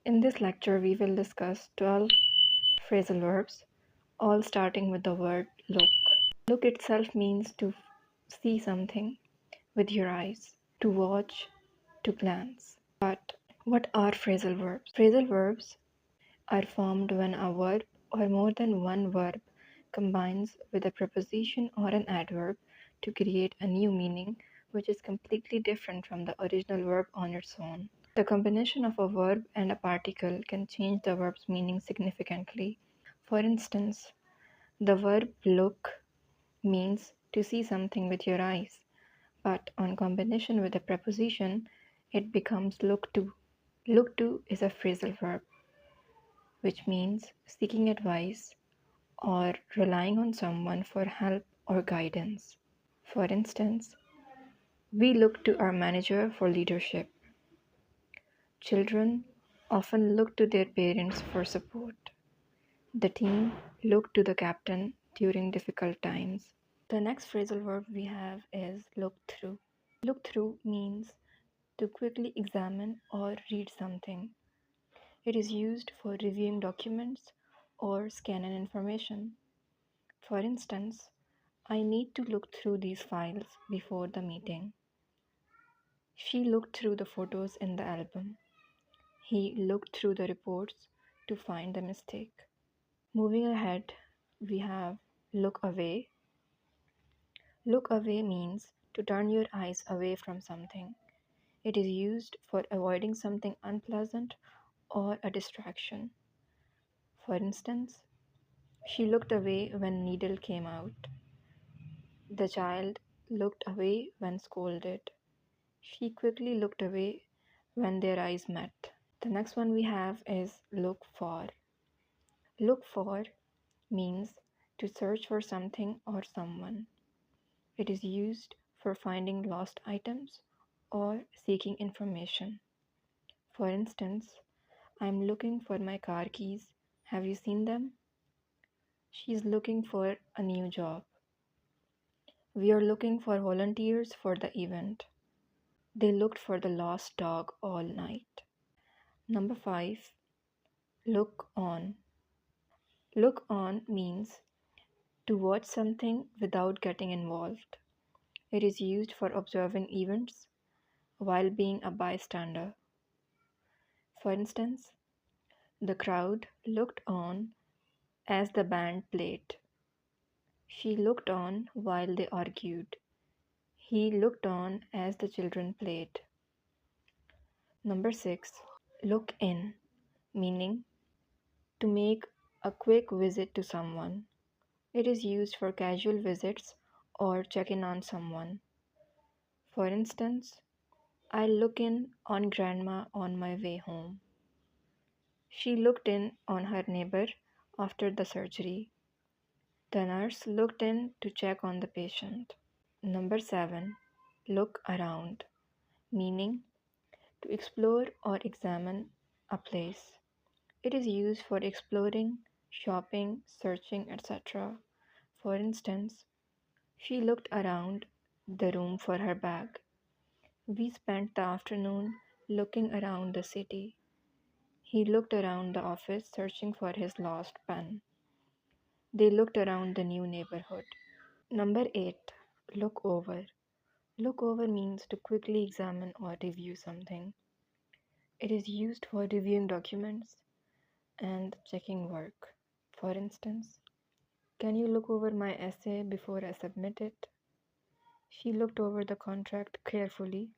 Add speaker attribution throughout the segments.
Speaker 1: In this lecture, we will discuss 12 phrasal verbs, all starting with the word look. Look itself means to see something with your eyes, to watch, to glance. But what are phrasal verbs? Phrasal verbs are formed when a verb or more than one verb combines with a preposition or an adverb to create a new meaning which is completely different from the original verb on its own. The combination of a verb and a particle can change the verb's meaning significantly. For instance, the verb look means to see something with your eyes, but on combination with a preposition, it becomes look to. Look to is a phrasal verb, which means seeking advice or relying on someone for help or guidance. For instance, we look to our manager for leadership. Children often look to their parents for support. The team looked to the captain during difficult times. The next phrasal verb we have is look through. Look through means to quickly examine or read something. It is used for reviewing documents or scanning information. For instance, I need to look through these files before the meeting. She looked through the photos in the album. He looked through the reports to find the mistake. Moving ahead, we have look away. Look away means to turn your eyes away from something. It is used for avoiding something unpleasant or a distraction. For instance, she looked away when needle came out. The child looked away when scolded. She quickly looked away when their eyes met. The next one we have is look for. Look for means to search for something or someone. It is used for finding lost items or seeking information. For instance, I'm looking for my car keys. Have you seen them? She's looking for a new job. We are looking for volunteers for the event. They looked for the lost dog all night. Number 5. Look on. Look on means to watch something without getting involved. It is used for observing events while being a bystander. For instance, the crowd looked on as the band played. She looked on while they argued. He looked on as the children played. Number 6. Look in, meaning to make a quick visit to someone. It is used for casual visits or checking on someone. For instance, I look in on grandma on my way home. She looked in on her neighbor after the surgery. The nurse looked in to check on the patient. Number 7. Look around, meaning to explore or examine a place. It is used for exploring, shopping, searching, etc. For instance, she looked around the room for her bag. We spent the afternoon looking around the city. He looked around the office searching for his lost pen. They looked around the new neighborhood. Number 8. Look over. Look over means to quickly examine or review something. It is used for reviewing documents and checking work. For instance, can you look over my essay before I submit it? She looked over the contract carefully.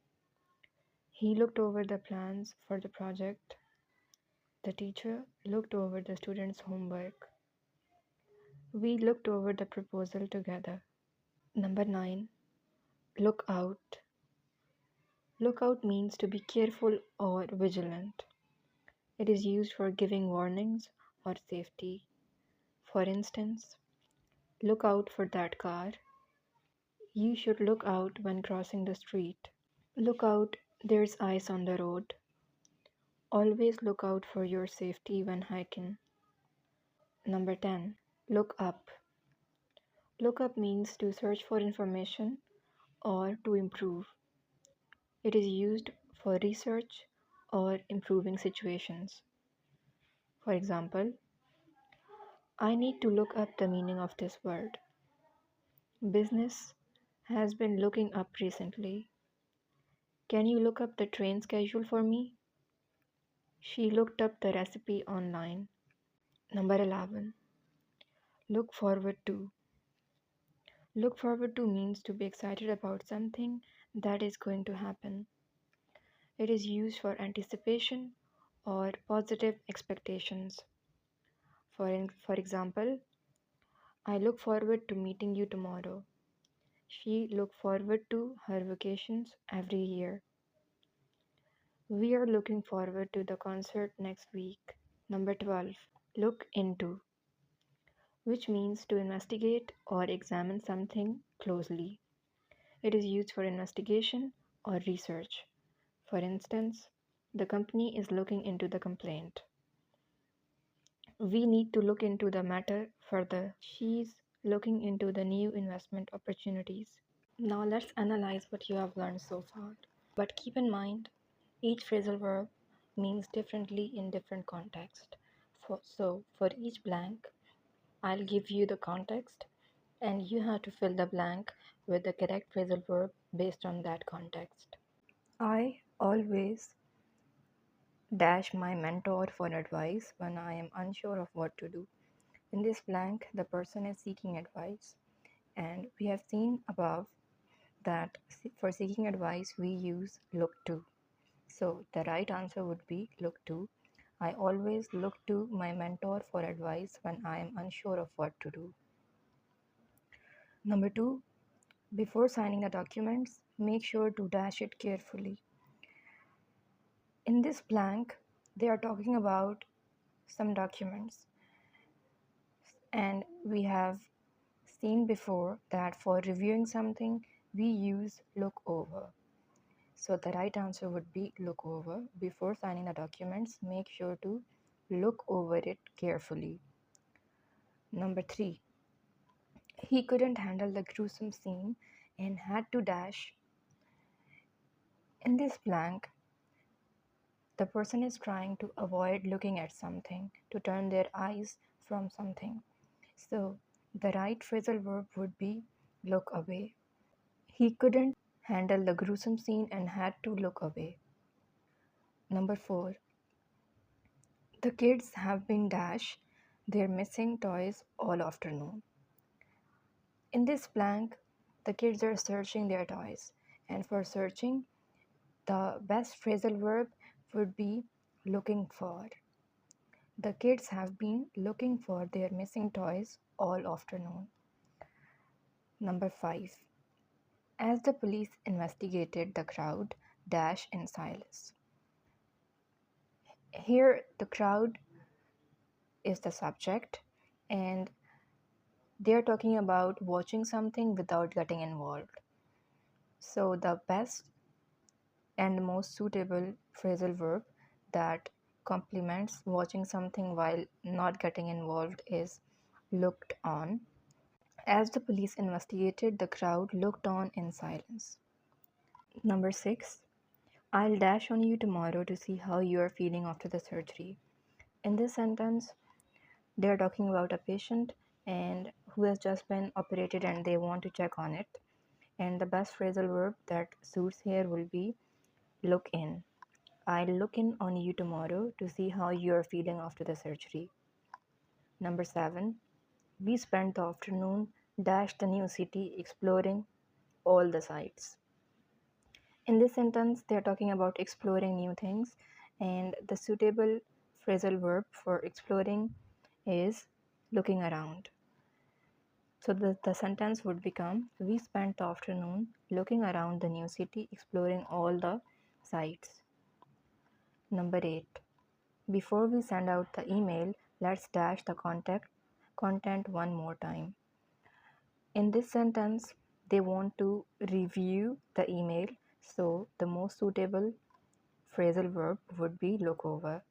Speaker 1: He looked over the plans for the project. The teacher looked over the students' homework. We looked over the proposal together. Number 9. Look out. Look out means to be careful or vigilant. It is used for giving warnings or safety. For instance, look out for that car. You should look out when crossing the street. Look out, there's ice on the road. Always look out for your safety when hiking. Number 10. Look up. Look up means to search for information or to improve. It is used for research or improving situations. For example, I need to look up the meaning of this word. Business has been looking up recently. Can you look up the train schedule for me? She looked up the recipe online. Number 11. Look forward to. Look forward to means to be excited about something that is going to happen. It is used for anticipation or positive expectations. For example, I look forward to meeting you tomorrow. She looked forward to her vacations every year. We are looking forward to the concert next week. Number 12. Look into, which means to investigate or examine something closely. It is used for investigation or research. For instance, the company is looking into the complaint. We need to look into the matter further. She's looking into the new investment opportunities. Now let's analyze what you have learned so far. But keep in mind, each phrasal verb means differently in different contexts. So for each blank, I'll give you the context and you have to fill the blank with the correct phrasal verb based on that context. I always dash my mentor for advice when I am unsure of what to do. In this blank, the person is seeking advice, and we have seen above that for seeking advice we use look to. So the right answer would be look to. I always look to my mentor for advice when I am unsure of what to do. Number 2, before signing the documents, make sure to dash it carefully. In this blank, they are talking about some documents, and we have seen before that for reviewing something we use look over. So the right answer would be look over. Before signing the documents, make sure to look over it carefully. Number 3, he couldn't handle the gruesome scene and had to dash. In this blank, the person is trying to avoid looking at something, to turn their eyes from something. So the right phrasal verb would be look away. He couldn't handle the gruesome scene and had to look away. Number 4, the kids have been dash their missing toys all afternoon. In this blank, the kids are searching their toys, and for searching, the best phrasal verb would be looking for. The kids have been looking for their missing toys all afternoon. Number 5. As the police investigated the crowd dash in silence. Here the crowd is the subject, and they are talking about watching something without getting involved. So the best and most suitable phrasal verb that complements watching something while not getting involved is looked on. As the police investigated, the crowd looked on in silence. Number 6. I'll dash on you tomorrow to see how you are feeling after the surgery. In this sentence, they are talking about a patient and who has just been operated and they want to check on it. And the best phrasal verb that suits here will be look in. I'll look in on you tomorrow to see how you are feeling after the surgery. Number 7. We spent the afternoon dash the new city exploring all the sights. In this sentence, they are talking about exploring new things, and the suitable phrasal verb for exploring is looking around. So the sentence would become, we spent the afternoon looking around the new city, exploring all the sights. Number 8. Before we send out the email, let's dash the content one more time. In this sentence, they want to review the email, so the most suitable phrasal verb would be look over.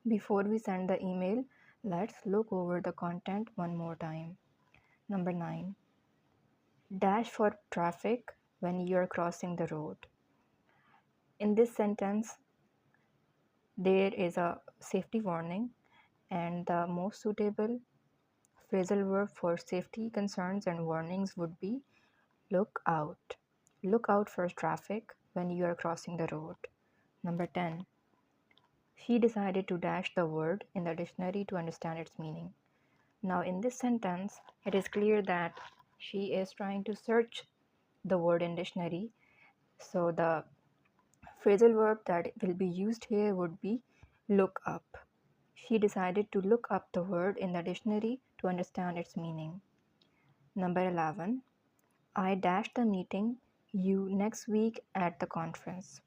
Speaker 1: Before we send the email, let's look over the content one more time. Number 9. Dash for traffic when you are crossing the road. In this sentence, there is a safety warning, and the most suitable phrasal verb for safety concerns and warnings would be look out. Look out for traffic when you are crossing the road. Number 10. She decided to dash the word in the dictionary to understand its meaning. Now, in this sentence, it is clear that she is trying to search the word in dictionary. So the phrasal verb that will be used here would be look up. She decided to look up the word in the dictionary to understand its meaning. Number 11. I dash the meeting you next week at the conference.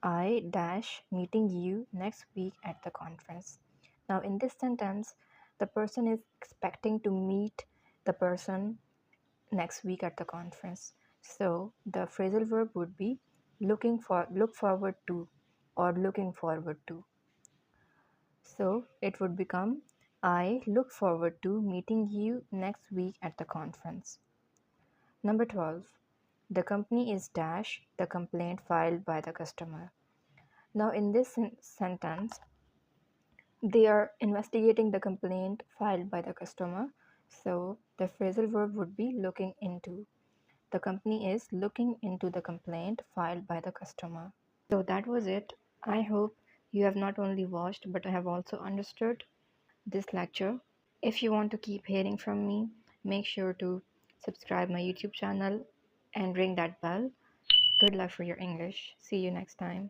Speaker 1: I dash meeting you next week at the conference. Now, in this sentence, the person is expecting to meet the person next week at the conference. So, the phrasal verb would be look forward to, or looking forward to. So, it would become I look forward to meeting you next week at the conference. Number 12. The company is dash the complaint filed by the customer. Now, in this sentence, they are investigating the complaint filed by the customer. So, the phrasal verb would be looking into. The company is looking into the complaint filed by the customer. So, that was it. I hope you have not only watched but have also understood this lecture. If you want to keep hearing from me, make sure to subscribe my YouTube channel and ring that bell. Good luck for your English. See you next time.